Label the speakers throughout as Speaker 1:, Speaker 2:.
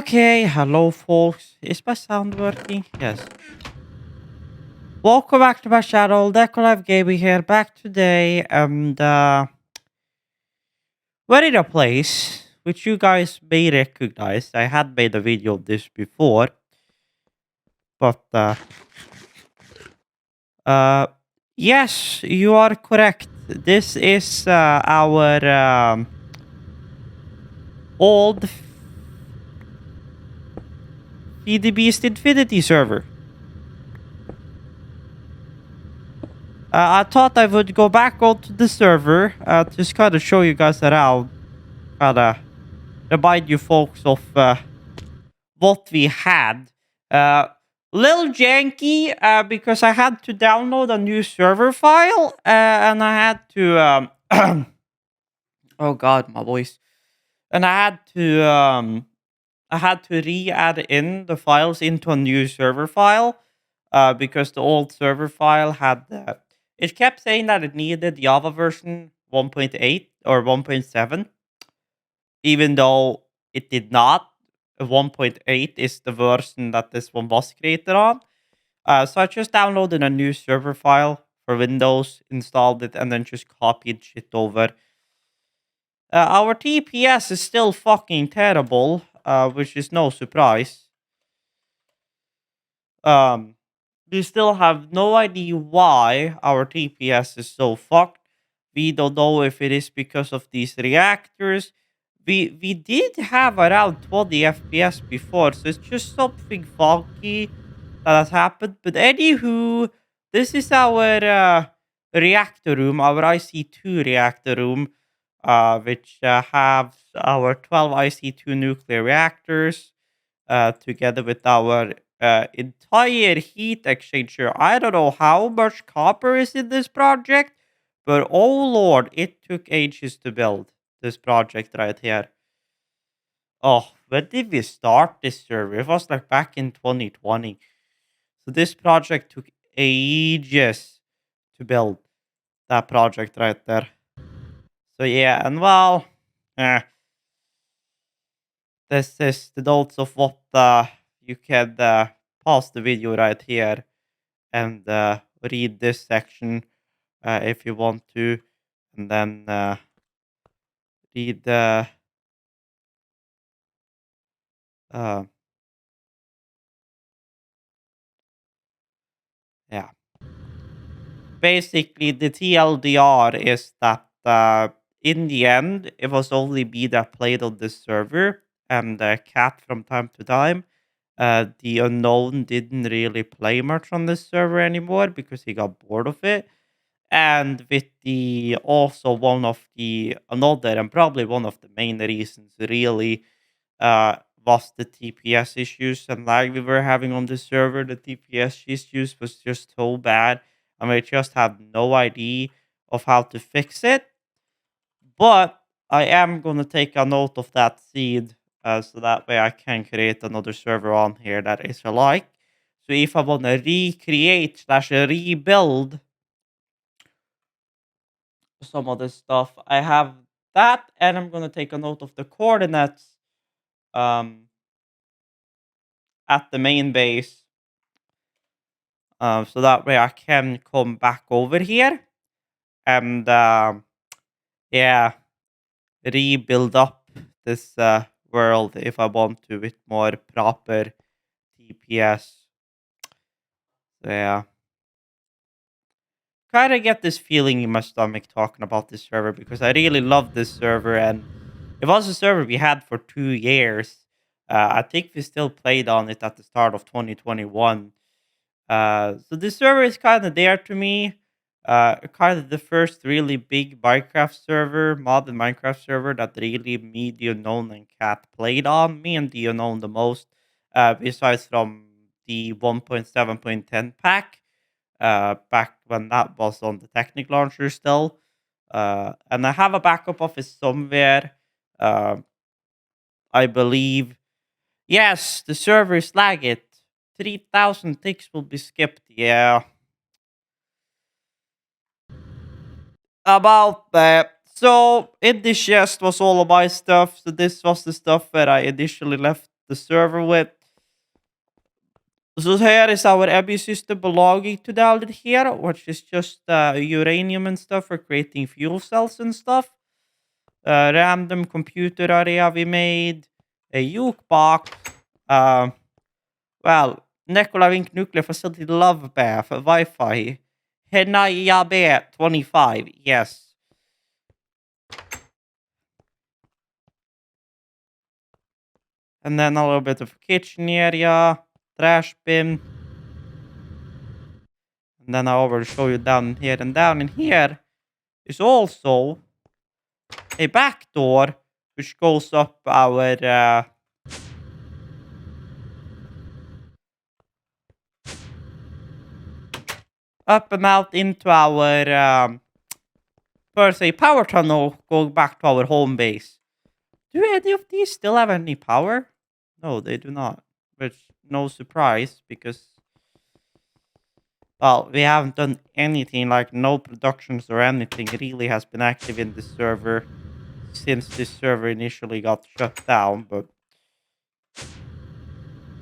Speaker 1: Okay, hello folks. Is my sound working? Yes. Welcome back to my channel, Decolive Gaming here, back today, and we're in a place which you guys may recognize. I had made a video of this before, but uh yes, you are correct. This is our old FTB Infinity Server. I thought I would go back onto the server, just kind of show you guys around, kind of remind you folks of what we had. Uh, Little janky because I had to download a new server file and I had to oh god, my voice. And I had to re-add in the files into a new server file because the old server file had it kept saying that it needed Java version 1.8 or 1.7, even though it did not. 1.8 is the version that this one was created on. So I just downloaded a new server file for Windows, installed it, and then just copied shit over. Our TPS is still fucking terrible, which is no surprise. Um, we still have no idea why our TPS is so fucked. We don't know if it is because of these reactors. We did have around 20 FPS before, so it's just something funky that has happened. But anywho, this is our reactor room, our IC2 reactor room, which have our 12 IC2 nuclear reactors together with our entire heat exchanger. I don't know how much copper is in this project, but oh lord, it took ages to build this project right here. Oh, when did we start this server? It was like back in 2020. So this project took ages to build, that project right there. So yeah, and well, eh, this is the notes of what you can pause the video right here and read this section if you want to, and then read the uh, yeah. Basically, the TLDR is that in the end, it was only me that played on this server, and Cat from time to time. The unknown didn't really play much on this server anymore because he got bored of it. And with the also one of the another and probably one of the main reasons really was the TPS issues and lag we were having on the server. The TPS issues was just so bad, and we just had no idea of how to fix it. But I am gonna take a note of that seed, so that way I can create another server on here that is alike. So if I wanna recreate slash rebuild some of this stuff, I have that, and I'm gonna take a note of the coordinates um, at the main base, so that way I can come back over here and yeah, rebuild up this world if I want to with more proper TPS. So yeah, kind of get this feeling in my stomach talking about this server because I really love this server, and it was a server we had for 2 years. I think we still played on it at the start of 2021. So this server is kind of there to me. Kind of the first really big Minecraft server, modern Minecraft server that really me, the unknown, and Cat played on. Me and the unknown the most. Besides from the 1.7.10 pack, back when that was on the Technic launcher still. And I have a backup of it somewhere. Uh, I believe. Yes, the server is lagged. 3,000 ticks will be skipped. Yeah. About that. So in this chest was all of my stuff. So this was the stuff where I initially left the server with. So here is our EBI system belonging to the outlet here, which is just uranium and stuff for creating fuel cells and stuff. Random computer area we made, a jukebox. Um, well, Nekolavink Nuclear Facility Love Bath, Wi-Fi. Henayabe 25, yes. And then a little bit of kitchen area, trash bin. And then I will show you down here. And down in here is also a back door which goes up our up and out into our per se power tunnel going back to our home base. Do any of these still have any power? No, they do not. Which no surprise because well, we haven't done anything like no productions or anything really has been active in this server since this server initially got shut down, but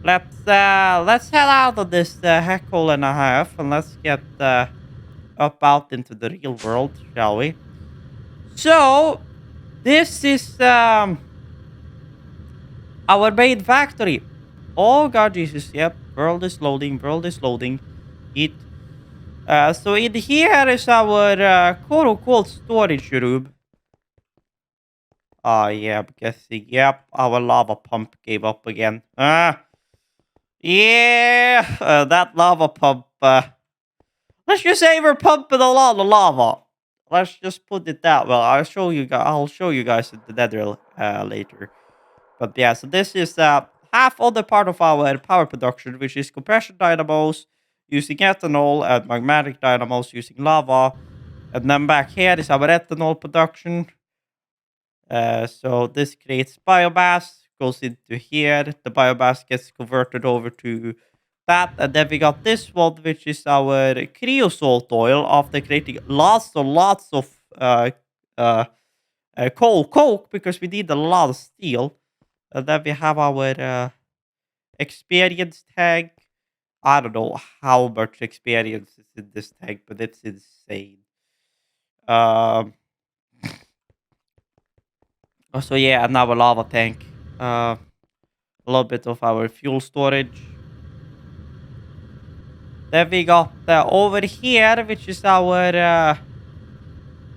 Speaker 1: let's head out of this heck hole and a half and let's get up out into the real world, shall we? So this is our main factory. Oh god Jesus, yep, world is loading, world is loading. It so in here is our quote unquote storage room. Yeah, I'm guessing. Yep, our lava pump gave up again. Yeah, that lava pump. Let's just say we're pumping a lot of lava. Let's just put it that well. I'll show you guys. I'll show you guys the nether later. But yeah, so this is half other part of our power production, which is compression dynamos using ethanol and magmatic dynamos using lava. And then back here is our ethanol production. So this creates biomass, goes into here. The biomass gets converted over to that. And then we got this one, which is our creosote oil after creating lots of coke because we need a lot of steel. And then we have our experience tag. I don't know how much experience is in this tag, but it's insane. Um, so yeah, and now a lava tank. A little bit of our fuel storage. Then we got over here, which is our.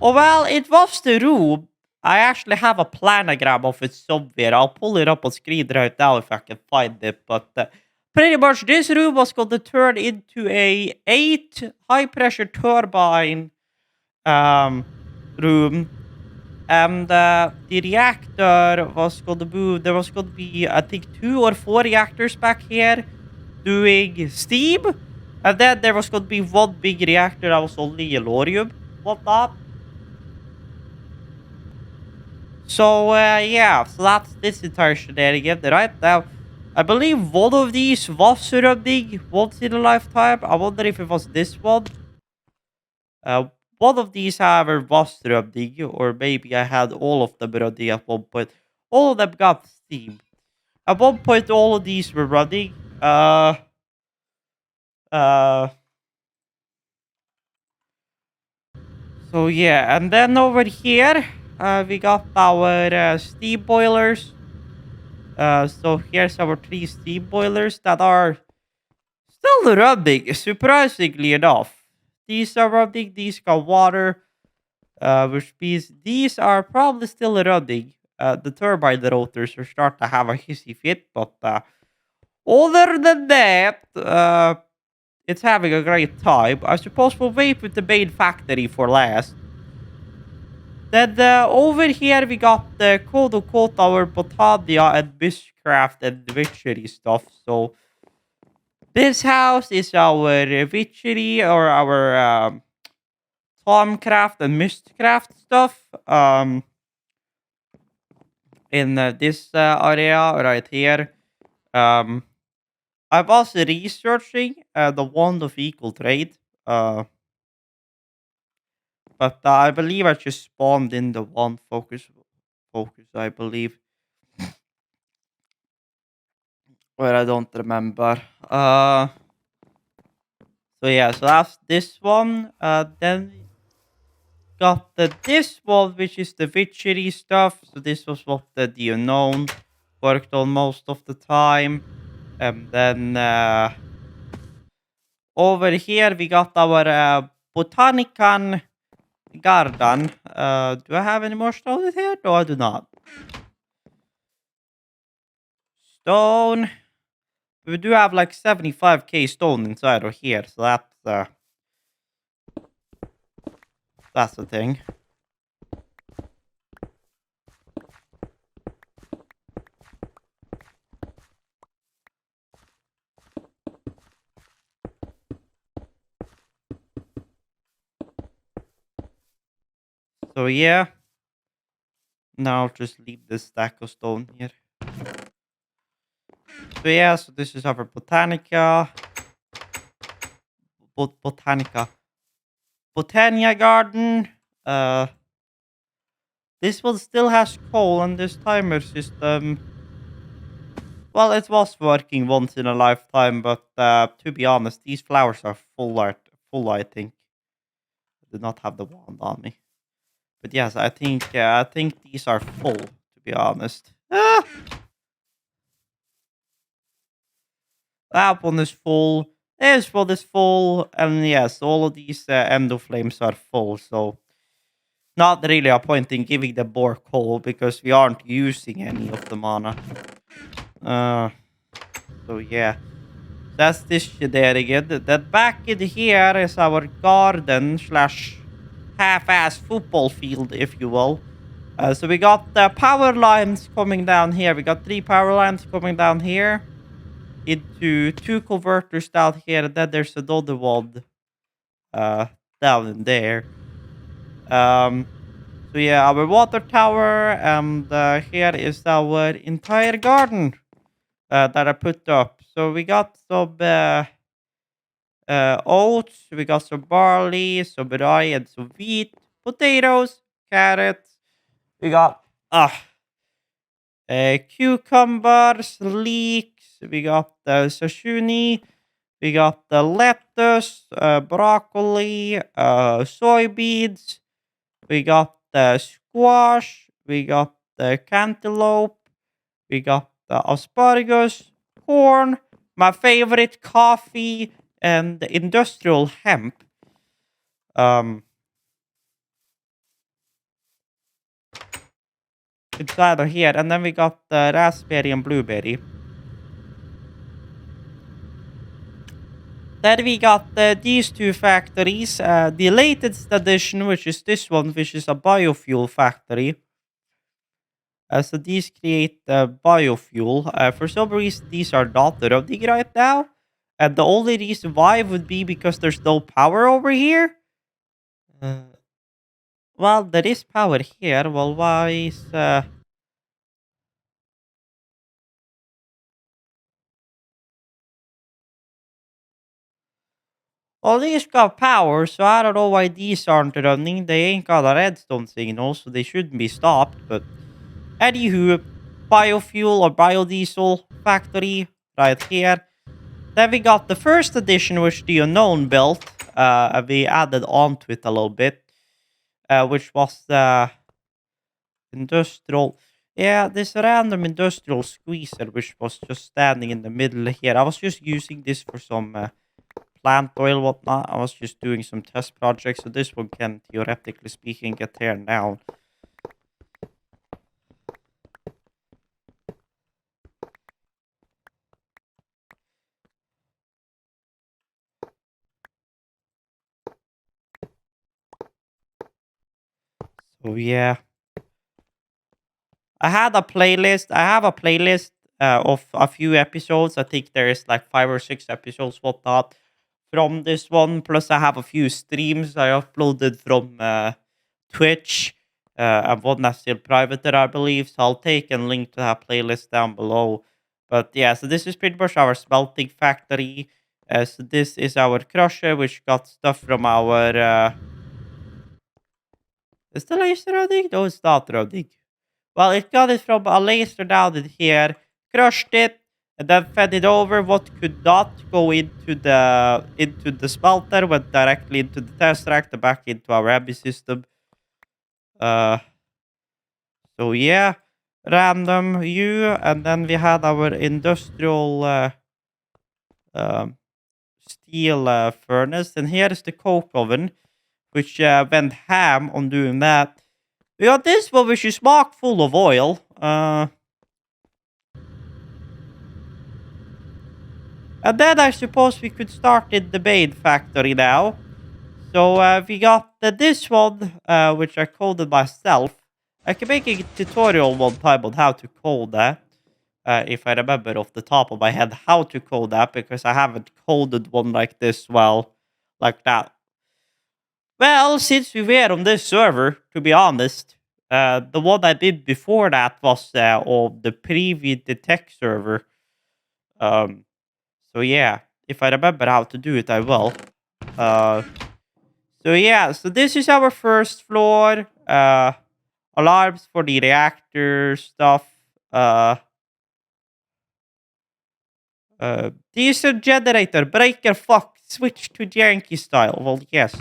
Speaker 1: Oh well, it was the room. I actually have a planogram of it somewhere. I'll pull it up on screen right now if I can find it. But pretty much this room was going to turn into a 8 high pressure turbine room. And the reactor was going to move. There was going to be, I think, 2 or 4 reactors back here doing steam. And then there was going to be one big reactor that was only yellorium, whatnot. So, yeah, so that's this entire shenanigan. Right now, I believe one of these was running once in a lifetime. I wonder if it was this one. Uh, one of these, however, was running, or maybe I had all of them running at one point. All of them got steam. At one point, all of these were running. Uh, so yeah, and then over here, we got our steam boilers. So here's our 3 steam boilers that are still running, surprisingly enough. These are running, these got water, which means these are probably still running. The turbine rotors are starting to have a hissy fit, but other than that, it's having a great time. I suppose we'll wait with the main factory for last. Then over here we got the quote unquote our Botadia and Mistcraft and Witchery stuff. So this house is our Witchery or our Tomcraft and Mistcraft stuff. In this area right here. Um, I was researching the Wand of Equal Trade. But I believe I just spawned in the one focus, I believe. Well, I don't remember. So yeah, so that's this one. Then got this one, which is the witchery stuff. So this was what the unknown worked on most of the time. And then over here we got our botanican garden. Do I have any more stone in here? No, I do not. Stone. We do have like 75k stone inside of here, so that's the thing. So yeah, now I'll just leave this stack of stone here. So yeah, so this is our botanica, botania garden. Uh, this one still has coal, and this timer system. Well, it was working once in a lifetime, but to be honest, these flowers are full. Full, I think. I do not have the wand on me, but yes, I think these are full. To be honest, that one is full. This one is full, and yes, all of these endo flames are full. So not really a point in giving the boar coal because we aren't using any of the mana. So yeah. That's this shit there again. That back in here is our garden slash half-ass football field, if you will. So we got the power lines coming down here. We got 3 power lines coming down here into 2 converters down here, and then there's another one uh, down in there. So yeah, our water tower, and here is our entire garden that I put up. So we got some oats, we got some barley, some rye, and some wheat, potatoes, carrots. We got cucumbers, leeks. We got the sashimi. We got the lettuce, broccoli, soybeans. We got the squash. We got the cantaloupe. We got the asparagus, corn, my favorite coffee, and the industrial hemp. Um, inside of here, and then we got the raspberry and blueberry. Then we got these 2 factories. The latest addition, which is this one, which is a biofuel factory. So these create biofuel. For some reason, these are not running right now. And the only reason why would be because there's no power over here. Uh, well, there is power here. Well, why is... Well, these got power, so I don't know why these aren't running. They ain't got a redstone signal, so they shouldn't be stopped. But anywho, biofuel or biodiesel factory right here. Then we got the first edition, which the unknown built. We added onto it a little bit, which was the industrial. Yeah, this random industrial squeezer, which was just standing in the middle here. I was just using this for some plant oil, whatnot. I was just doing some test projects, so this one can, theoretically speaking, get turned down. So yeah, I had a playlist. I have a playlist of a few episodes. I think there is like 5 or 6 episodes, whatnot, from this one. Plus, I have a few streams I uploaded from Twitch. And one that's still private there, I believe. So I'll take and link to that playlist down below. But yeah, so this is pretty much our smelting factory. So this is our crusher, which got stuff from our. Is the laser running? No, it's not running. Well, it got it from a laser down in here, crushed it, and then fed it over. What could not go into the smelter went directly into the test reactor back into our heavy system. Uh, so yeah, random U, and then we had our industrial um, steel furnace, and here is the coke oven, which went ham on doing that. We got this one, which is mock full of oil. And then I suppose we could start in the main factory now. So we got this one, which I coded myself. I can make a tutorial one time on how to code that. If I remember off the top of my head how to code that, because I haven't coded one like this well, like that. Well, since we were on this server, to be honest, the one I did before that was on the previous the tech server. Um, so yeah, if I remember how to do it, I will. Uh, so yeah, so this is our first floor. Alarms for the reactor stuff. Uh, Diesel generator, breaker, fuck, switch to Yankee style. Well, yes.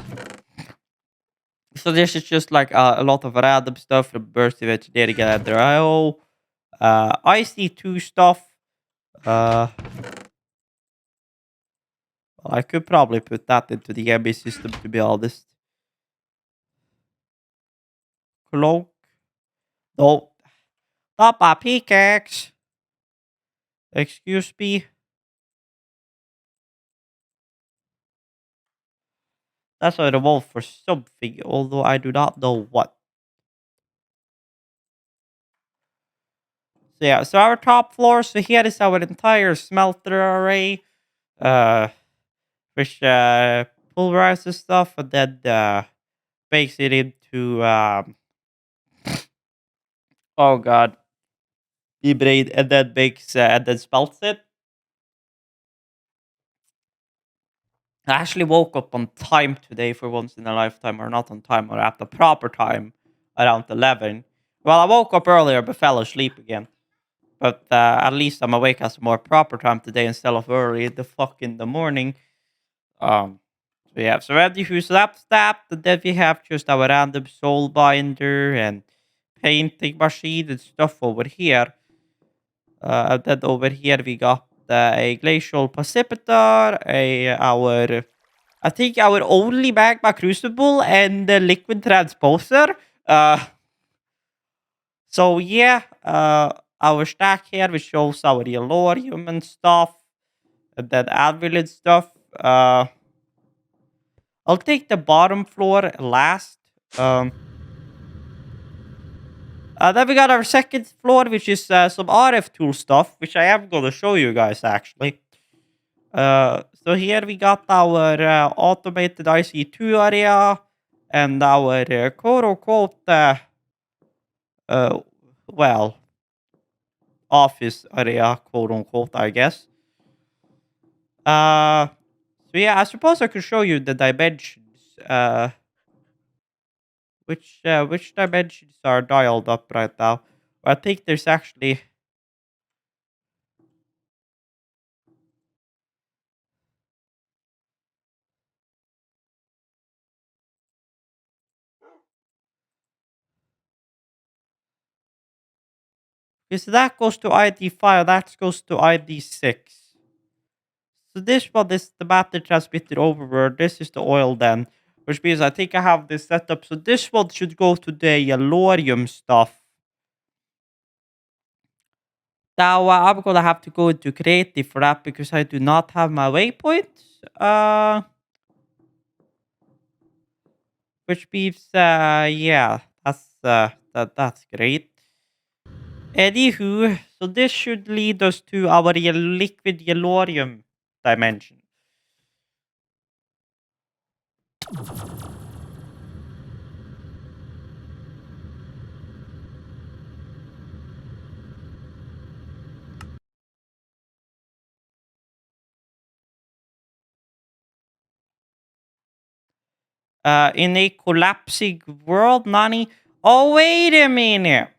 Speaker 1: So this is just like a lot of random stuff from Burst of Engineering and IO. IC2 stuff. Uh, I could probably put that into the MB system, to be honest. Cloak. No, not my pickaxe. Excuse me. That's a revolve for something, although I do not know what. So yeah, so our top floor. So here is our entire smelter array. Uh, which pulverizes stuff and then bakes it into oh god, braid, and then bakes and then smelts it. I actually woke up on time today for once in a lifetime, or not on time, or at the proper time, around 11. Well, I woke up earlier but fell asleep again. But at least I'm awake at a more proper time today instead of early the fuck in the morning. So we have Serenity who's Slapstap, and then we have just our random soul binder and painting machine and stuff over here. And then over here we got a glacial precipitator, I think our only magma crucible and the liquid transposer. So yeah, our stack here which shows our yellorium and stuff, and then anvil and stuff. I'll take the bottom floor last. Um, then we got our second floor, which is some RF tool stuff, which I am going to show you guys actually. So here we got our automated IC2 area and our quote unquote, uh, well, office area, quote unquote, I guess. So yeah, I suppose I could show you the dimensions. Which dimensions are dialed up right now? I think there's actually because that goes to ID5, that goes to ID6. So this one is the matter transmitted overward. This is the oil then, which means I think I have this set up. So this one should go to the yellorium stuff. Now I'm gonna have to go into creative for that because I do not have my waypoints. Which means yeah, that's great. Anywho, so this should lead us to our liquid yellorium dimension. In a collapsing world, Nani. Oh, wait a minute.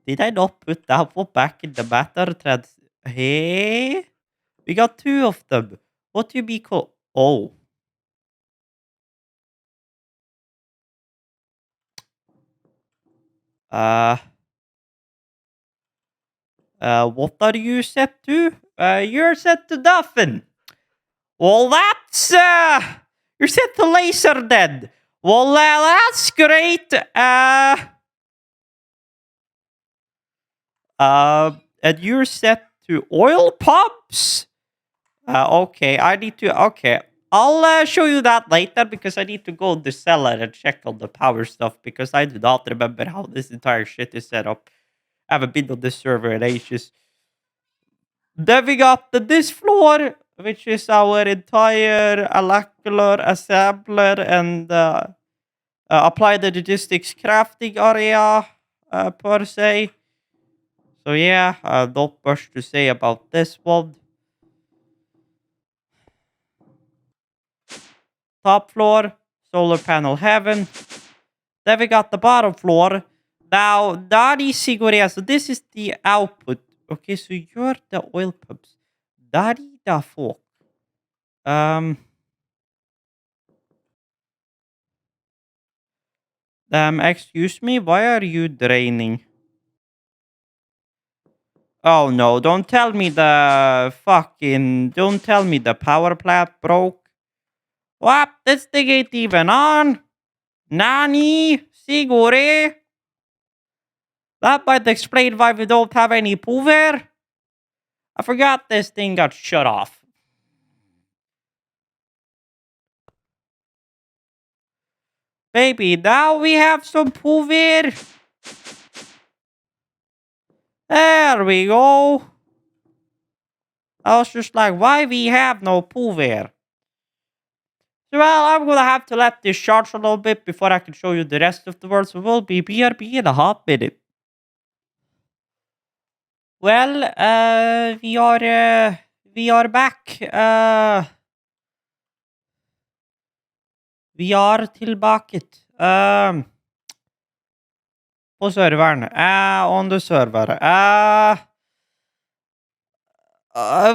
Speaker 1: Did I not put that one back in the matter Hey, we got two of them. What do you be called? Oh, uh, what are you set to? You're set to Duffin. Well, you're set to Laser Dead. Well, that's great. And you're set to Oil Pumps. Okay, I need to. Okay, I'll show you that later because I need to go to the cellar and check on the power stuff because I do not remember how this entire shit is set up. I haven't been on this server in ages. Then we got this floor, which is our entire molecular assembler and applied logistics crafting area per se. So yeah, not much to say about this one. Top floor, solar panel heaven. Then we got the bottom floor. Now, Dari Siguria, so this is the output. Okay, so you're the oil pumps. Dari da fuck. Um, excuse me, why are you draining? Oh no, don't tell me the power plant broke. What? This thing ain't even on? Nani? Sigure? That might explain why we don't have any power. I forgot this thing got shut off. Baby, now we have some power. There we go. I was just like, why we have no power? So, well, I'm gonna have to let this charge a little bit before I can show you the rest of the world. So we'll be BRB in a hot minute. Well, we are back. Vi are tilbake. På serveren. On the server.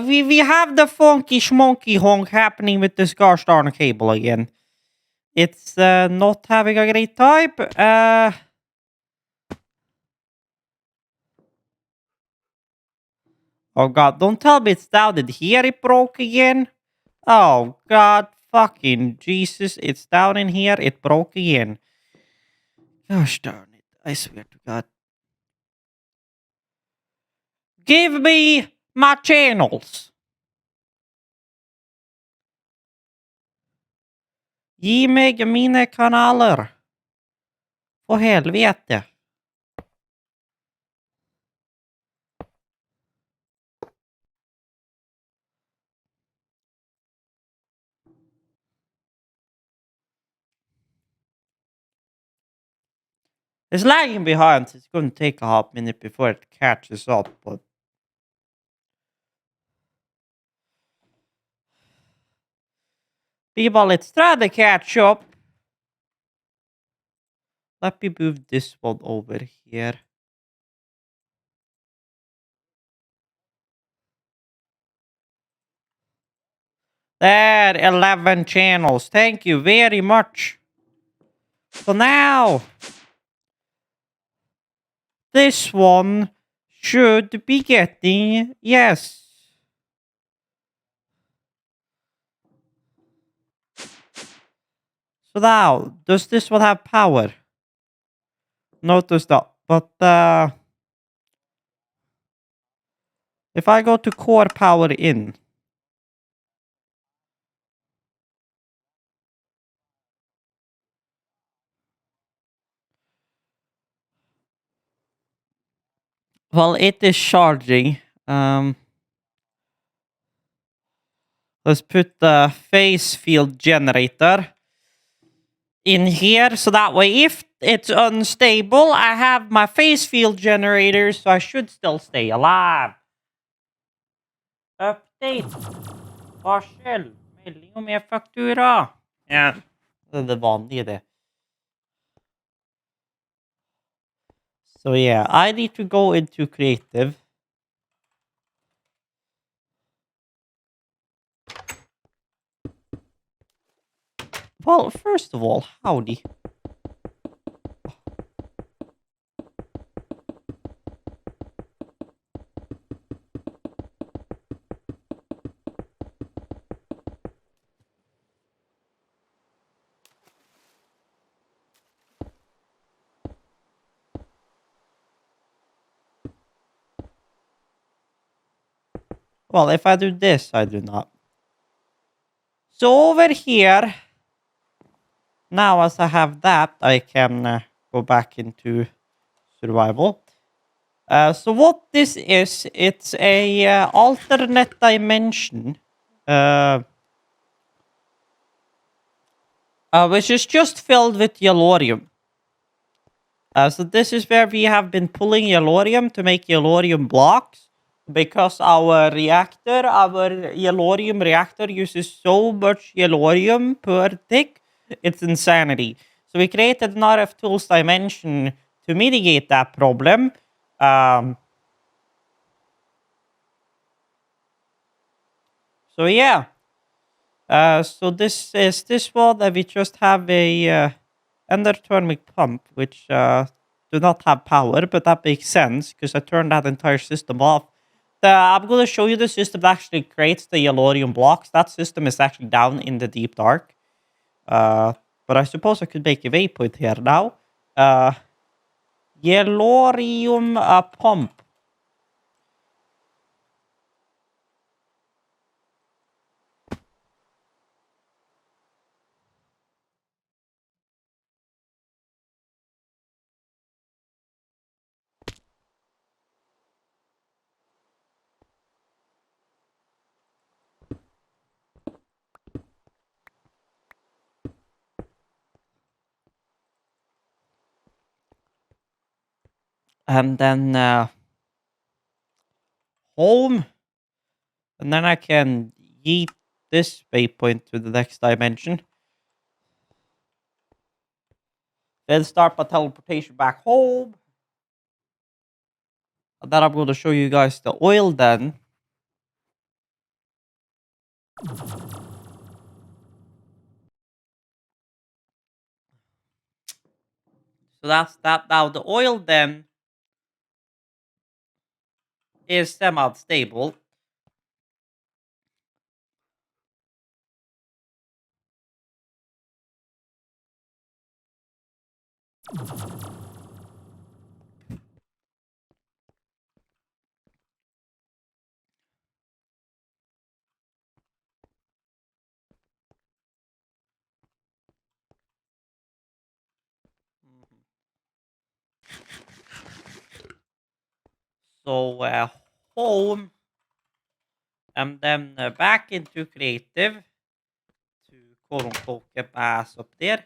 Speaker 1: We have the funky schmonky honk happening with this gosh darn cable again. It's not having a great time. Oh god, don't tell me it's down in here it broke again. Oh god, fucking Jesus, it's down in here, it broke again. Gosh darn it, I swear to god. Give me my channels. Ge mig mina kanaler. För helvete. It's lagging behind, so it's going to take a hot minute before it catches up, but people, let's try to catch up. Let me move this one over here. There, 11 channels. Thank you very much. So now, this one should be getting, yes. So now, does this one have power? Notice that. But if I go to core power in, well, it is charging. Let's put the phase field generator in here. So that way, if it's unstable, I have my phase field generator, so I should still stay alive. Update. Varsel. Melding om e-faktura. Ja, det är det vanliga det. So yeah, I need to go into creative. Well, first of all, howdy. Well, if I do this, I do not. So over here, now as I have that, I can go back into survival. So what this is, it's a alternate dimension, uh, which is just filled with yellorium. So this is where we have been pulling yellorium to make yellorium blocks because our yellorium reactor uses so much yellorium per tick, it's insanity. So we created an RF tools dimension to mitigate that problem. Um, so yeah, so this is this one that we just have a endothermic pump, which do not have power, but that makes sense because I turned that entire system off. I'm going to show you the system that actually creates the yellorium blocks. That system is actually down in the deep dark. Uh, but I suppose I could make a waypoint here now. Uh, Yellorium pump. And then home. And then I can yeet this waypoint to the next dimension. Then start my teleportation back home. And then I'm going to show you guys the oil then. So that's that. Now the oil then is semi-stable. So home and then back into creative to quote unquote get my ass up there.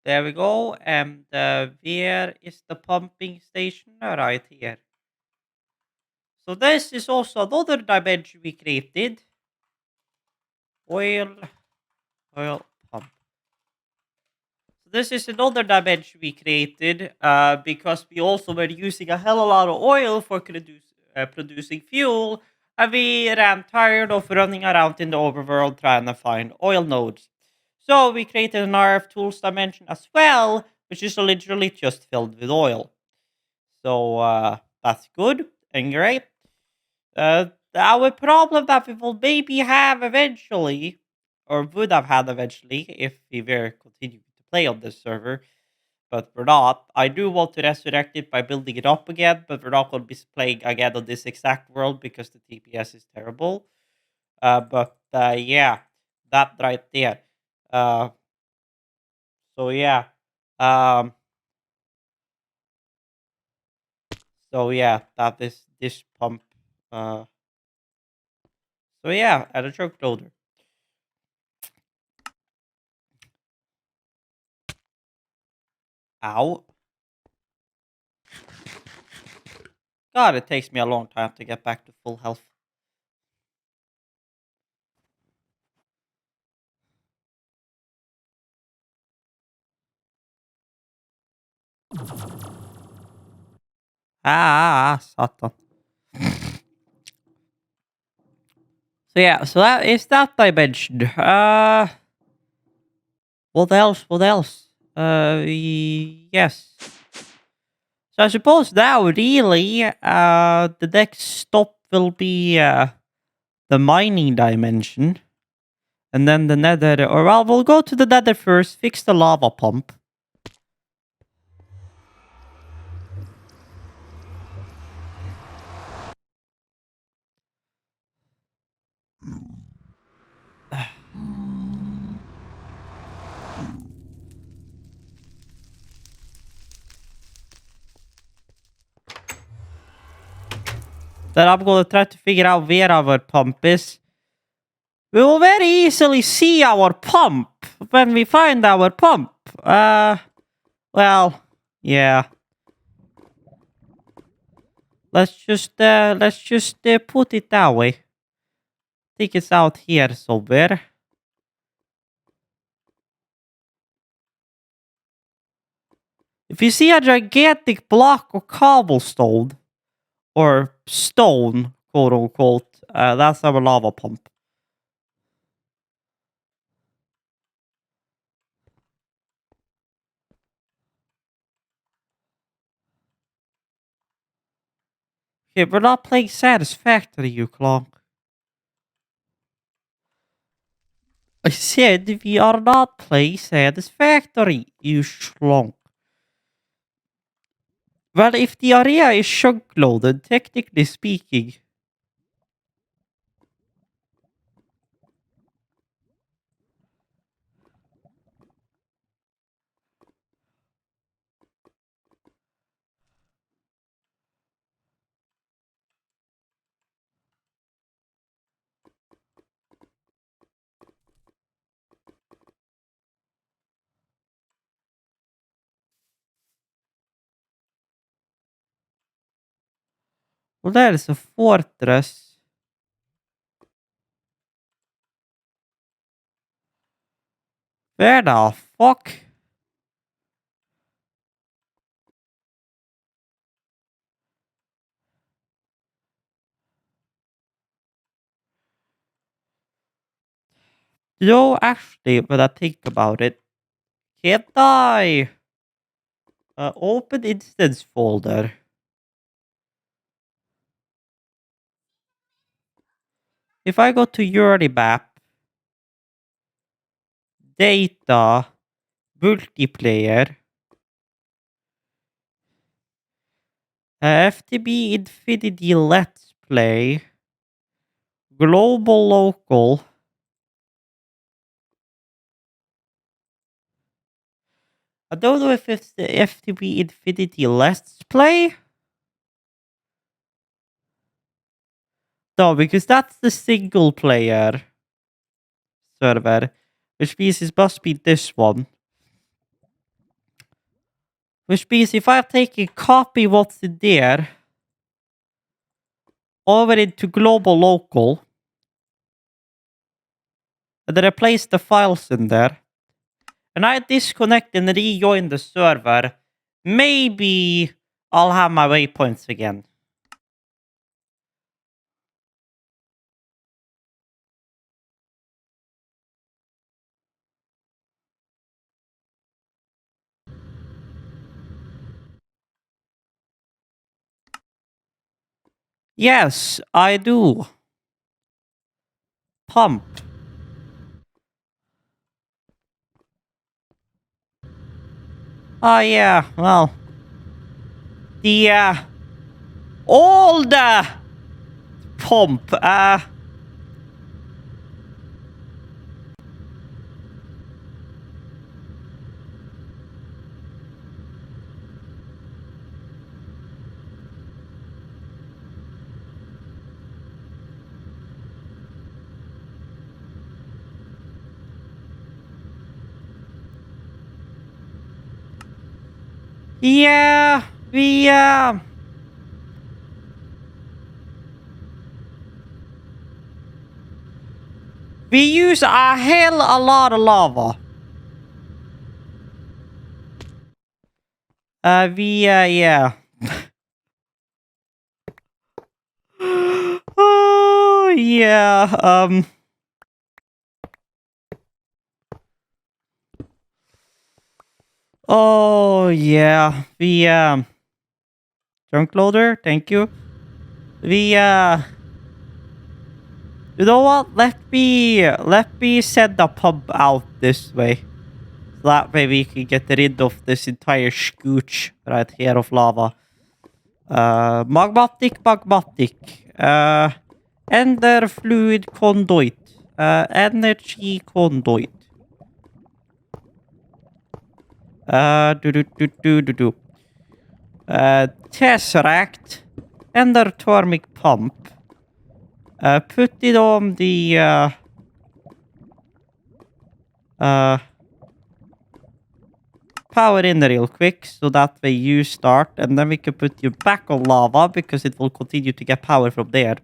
Speaker 1: There we go. And where is the pumping station? Right here. So this is also another dimension we created. Oil, oil pump. So this is another dimension we created because we also were using a hell of a lot of oil for producing fuel, and we ran tired of running around in the overworld trying to find oil nodes. So we created an RF tools dimension as well, which is literally just filled with oil. So that's good and great. Our problem that we will maybe have eventually, or would have had eventually, if we were continuing to play on this server, but we're not. I do want to resurrect it by building it up again, but we're not going to be playing again on this exact world because the TPS is terrible. But yeah, that right there. Uh, so yeah. Um, so yeah, that is this pump. Uh, so yeah, and a truck loader. Ow. God, it takes me a long time to get back to full health. Satan. So yeah, so that is that dimension. What else? What else? Yes. So I suppose now, really, the next stop will be the mining dimension, and then the nether. Or well, we'll go to the nether first, fix the lava pump. Then I'm gonna try to figure out where our pump is. We will very easily see our pump when we find our pump. Well, yeah. Let's just put it that way. I think it's out here somewhere. If you see a gigantic block of cobblestone or stone, quote unquote, that's our lava pump. Okay, we're not playing Satisfactory, you clonk. I said we are not playing Satisfactory, you schlonk. Well, if the area is chunk loaded, technically speaking. Well, that is a fortress. Where the fuck? No, actually, when I think about it, can't I? Open instance folder. If I go to Unimap, data, multiplayer, FTB Infinity Let's Play, global local. I don't know if it's the FTB Infinity Let's Play. No, because that's the single player server, which means it must be this one. Which means if I take a copy what's in there over into global local, and then I place the files in there, and I disconnect and rejoin the server, maybe I'll have my waypoints again. Yes, I do. Pump. Oh yeah, well. The old pump. Yeah, we use a hell a lot of lava. Yeah. yeah. Oh yeah. The junk loader. Thank you. The You know what? Let me send the pump out this way. So that way we can get rid of this entire scooch right here of lava. Magmatic. Ender fluid conduit. Energy conduit. Do. Tesseract. Ender thermic pump. Put it on the power in real quick so that way you start, and then we can put you back on lava because it will continue to get power from there.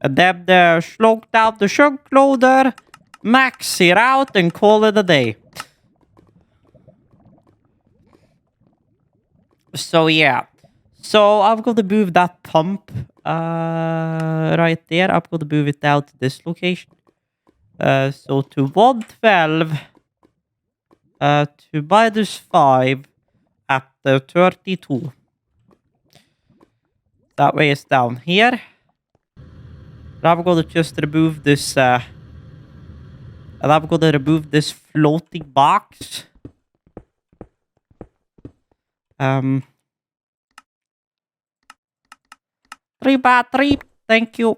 Speaker 1: And then slunk down the chunk loader, max it out, and call it a day. So yeah. So I'm going to move that pump right there. I'm going to move it down to this location. So to 112 to -5 at the 32. That way it's down here. I'm going to just remove this and I'm going to remove this floating box. 3x3, thank you.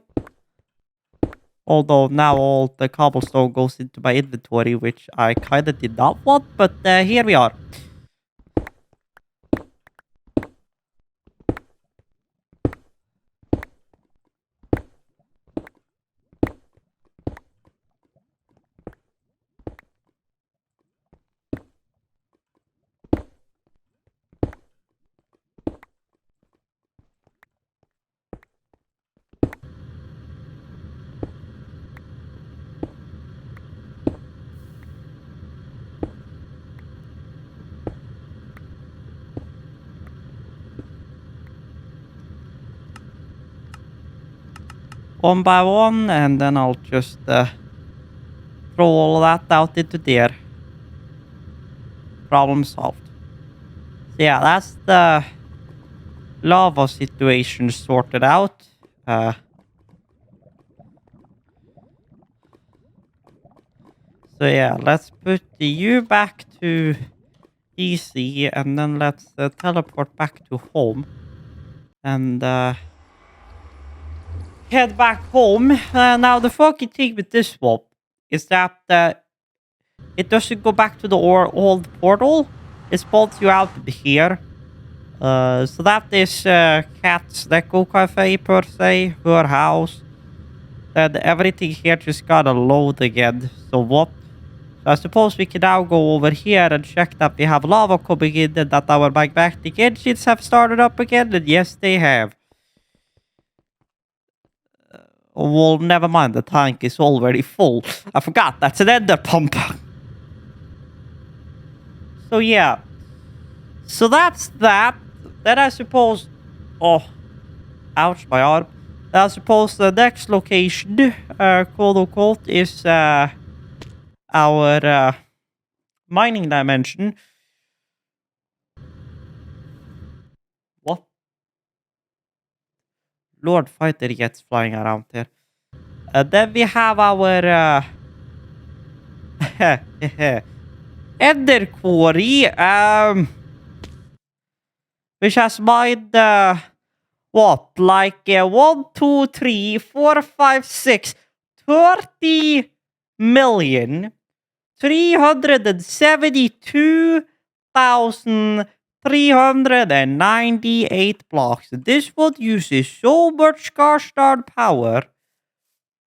Speaker 1: Although now all the cobblestone goes into my inventory, which I kind of did not want, but here we are. One by one, and then I'll just throw all of that out into there. Problem solved. So yeah, that's the lava situation sorted out. So yeah, let's put you back to easy, and then let's teleport back to home. And head back home. Now, the fucking thing with this swap is that it doesn't go back to the old portal. It spawns you out here. So that is Cat's Deco Cafe, per se, her house. And everything here just gotta load again. So what? So I suppose we can now go over here and check that we have lava coming in and that our magmatic engines have started up again. And yes, they have. Well, never mind. The tank is already full. I forgot. That's an ender pump. So, yeah. So, that's that. Then I suppose... Oh. Ouch, my arm. I suppose the next location, quote-unquote, is our mining dimension. What? Lord Fighter gets flying around there. Then we have our Ender Quarry, which has mined what, like 1, 2, 3, 4, 5, 6, 30 million 372,398 blocks. This would uses so much gosh darn power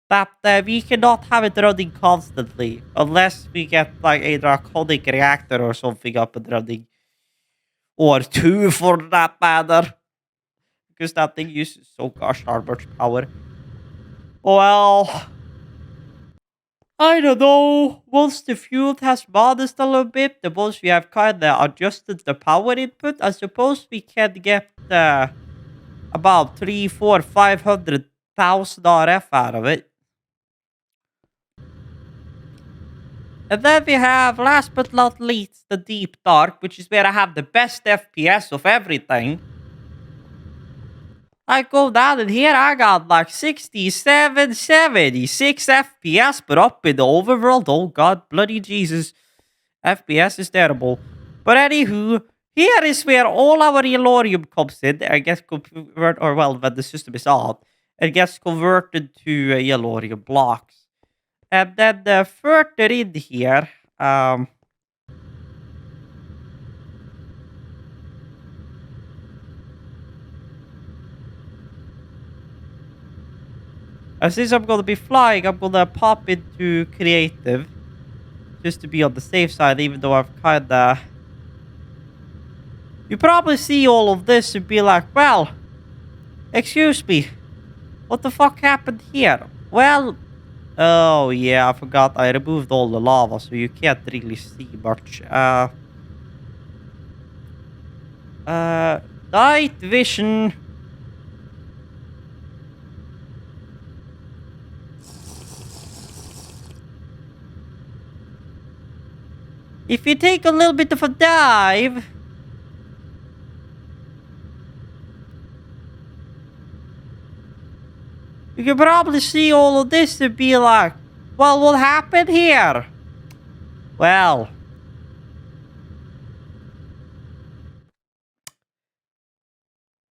Speaker 1: that we cannot have it running constantly unless we get like a draconic reactor or something up and running. Or two for that matter. Because that thing uses so gosh darn much power. Well, I don't know. Once the fuel has modest a little bit, the most we have kind of adjusted the power input. I suppose we can get about 3, 4, 500 1000 RF out of it. And then we have, last but not least, the Deep Dark, which is where I have the best FPS of everything. I go down and here I got like 67, 76 FPS, but up in the overworld, oh god, bloody Jesus, FPS is terrible. But anywho, here is where all our Yellorium comes in. I guess or well, when the system is on, it gets converted to Yellorium blocks. And then further in here, since I'm gonna be flying, I'm gonna pop into creative just to be on the safe side, even though I've kinda. You probably see all of this and be like, well, excuse me, what the fuck happened here? Well, oh yeah, I forgot I removed all the lava, so you can't really see much. Night vision. If you take a little bit of a dive, you can probably see all of this and be like, well, what happened here? Well,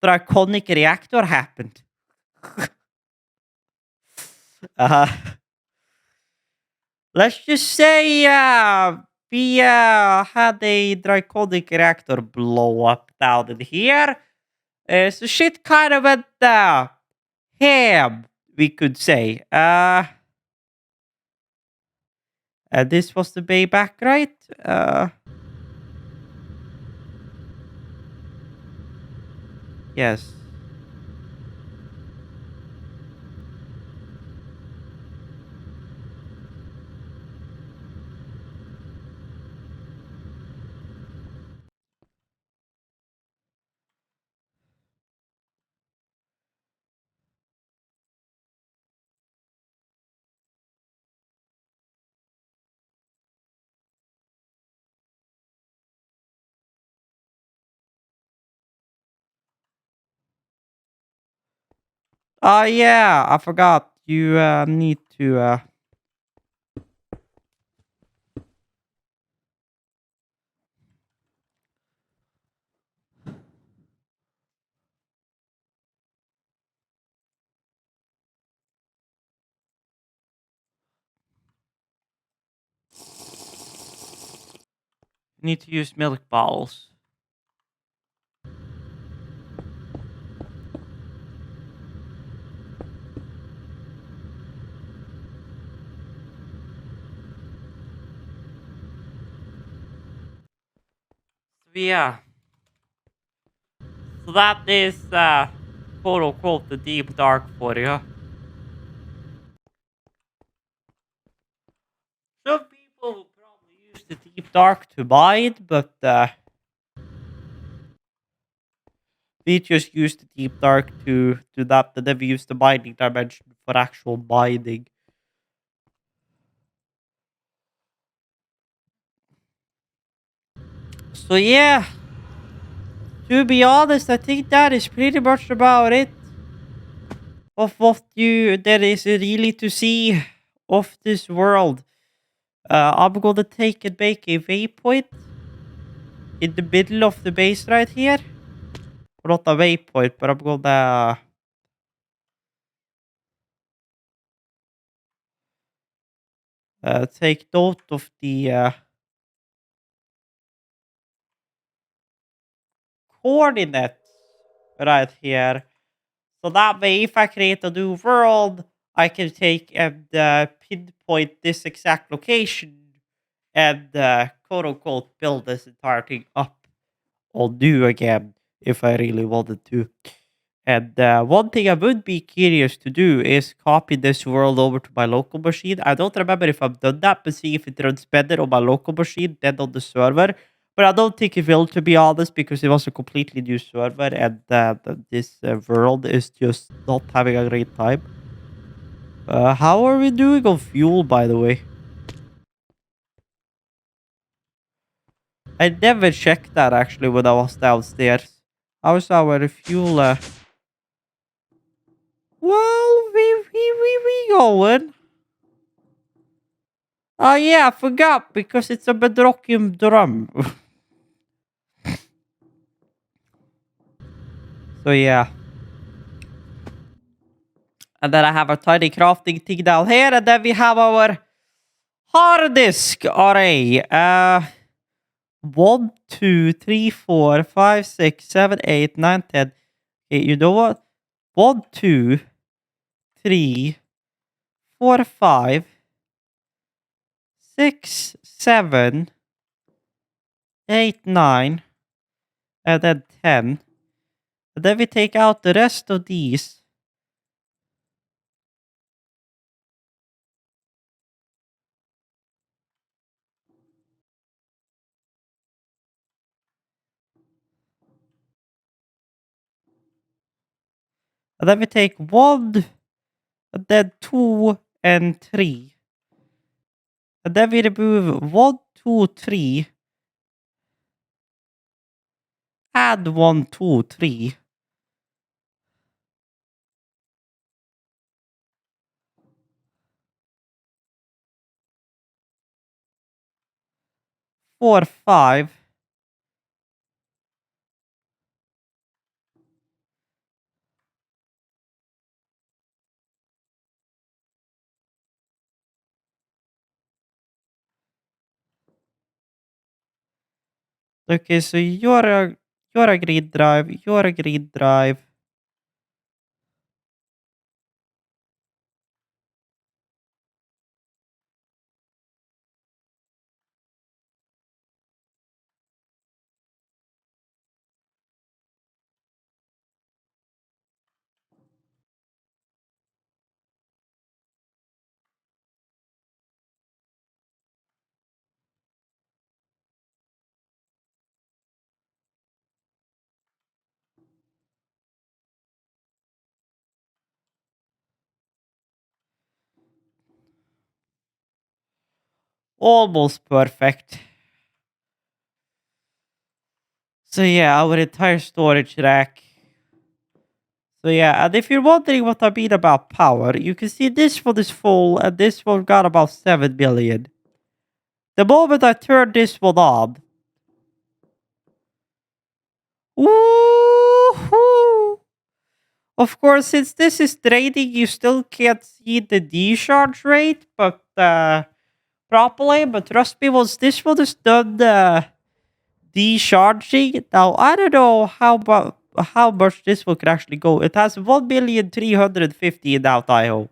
Speaker 1: draconic reactor happened. uh, let's just say we had a draconic reactor blow up down in here. So shit kind of went ham, we could say. This was the bay back, right? Yes. Yeah, I forgot. You need to use milk bottles. So yeah. So that is quote unquote the deep dark for you. Some people will probably use the deep dark to mine, but we just use the deep dark to do that, and then we use the mining dimension for actual mining. So yeah, to be honest, I think that is pretty much about it of what there is really to see of this world. I'm gonna take and make a waypoint in the middle of the base right here. Not a waypoint, but I'm gonna take note of the coordinates right here. So that way, if I create a new world, I can take and pinpoint this exact location and quote unquote build this entire thing up or new again if I really wanted to. And one thing I would be curious to do is copy this world over to my local machine. I don't remember if I've done that, but see if it runs better on my local machine than on the server. But I don't think it will, to be honest, because it was a completely new server and this world is just not having a great time. How are we doing on fuel, by the way? I never checked that actually when I was downstairs. How's our fuel? Well, we going. Oh yeah, I forgot because it's a bedrockium drum. So yeah. And then I have a tiny crafting thing down here, and then we have our hard disk array. 1, 2, 3, 4, 5, 6, 7, 8, 9, 10. Okay, you know what? 1, 2, 3, 4, 5, 6, 7, 8, 9, and then 10. And then we take out the rest of these. And then we take 1, and then 2, and 3. And then we remove 1, 2, 3, add 1, 2, 3. 4, 5. Okay, so you're a green drive, you're a green drive. Almost perfect. So yeah, our entire storage rack. So yeah, and if you're wondering what I mean about power, you can see this one is full and this one got about 7 million. The moment I turn this one on, woohoo! Of course, since this is draining, you still can't see the discharge rate, but properly. But trust me, once this one is done discharging, now I don't know how much this one can actually go. It has 1,350,000 in out IO.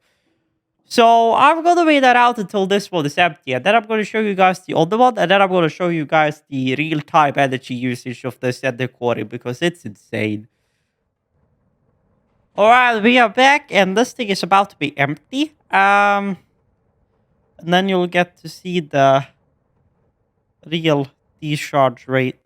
Speaker 1: So I'm gonna wait that out until this one is empty, and then I'm gonna show you guys the other one, and then I'm gonna show you guys the real-time energy usage of this Ender quarry because it's insane. Alright, we are back, and this thing is about to be empty. And then you'll get to see the real discharge rate.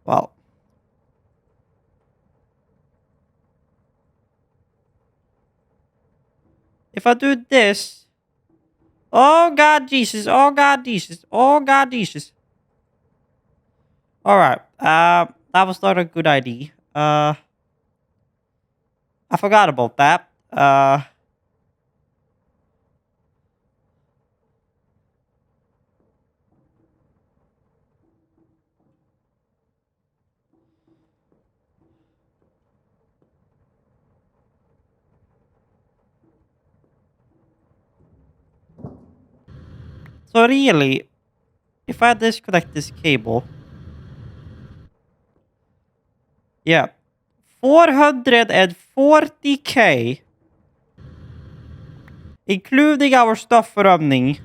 Speaker 1: Well, if I do this, oh God Jesus, oh God Jesus, oh God Jesus. Alright, that was not a good idea. I forgot about that. So really, if I disconnect this cable, yeah, 440k, including our stuff running,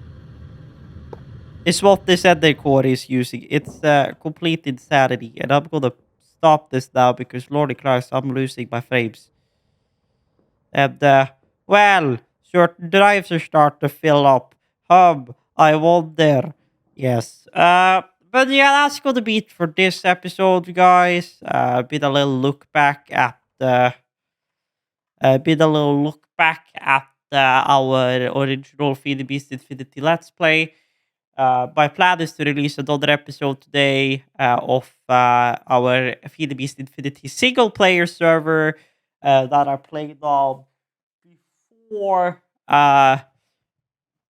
Speaker 1: is what this Ender core is using. It's complete insanity, and I'm gonna stop this now because Lordy Christ, I'm losing my frames. And well, certain drives are starting to fill up. Hub, I wonder. Yes. But yeah, that's gonna be it for this episode, guys. Bit a little look back at the bit a little look back at our original Feed the Beast Infinity Let's Play. My plan is to release another episode today of our Feed the Beast Infinity single player server that I played on before.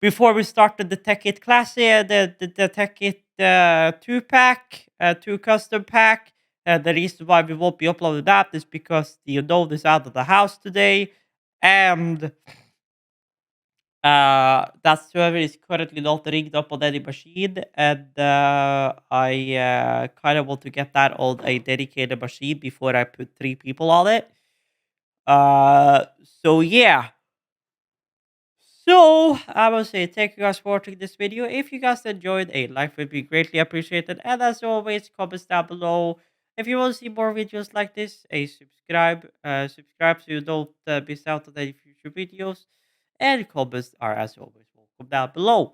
Speaker 1: Before we started the Tech It Classic, the Tech It 2 pack, 2 custom pack. The reason why we won't be uploading that is because the unknown is out of the house today. And that server is currently not rigged up on any machine. And I kind of want to get that on a dedicated machine before I put 3 people on it. Uh, so yeah. So, I will say thank you guys for watching this video. If you guys enjoyed, a like would be greatly appreciated. And as always, comments down below. If you want to see more videos like this, a subscribe. Subscribe so you don't miss out on any future videos. And comments are, as always, welcome down below.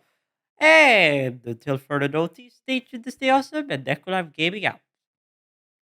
Speaker 1: And until further notice, stay tuned to stay awesome. And Necrolife Gaming out.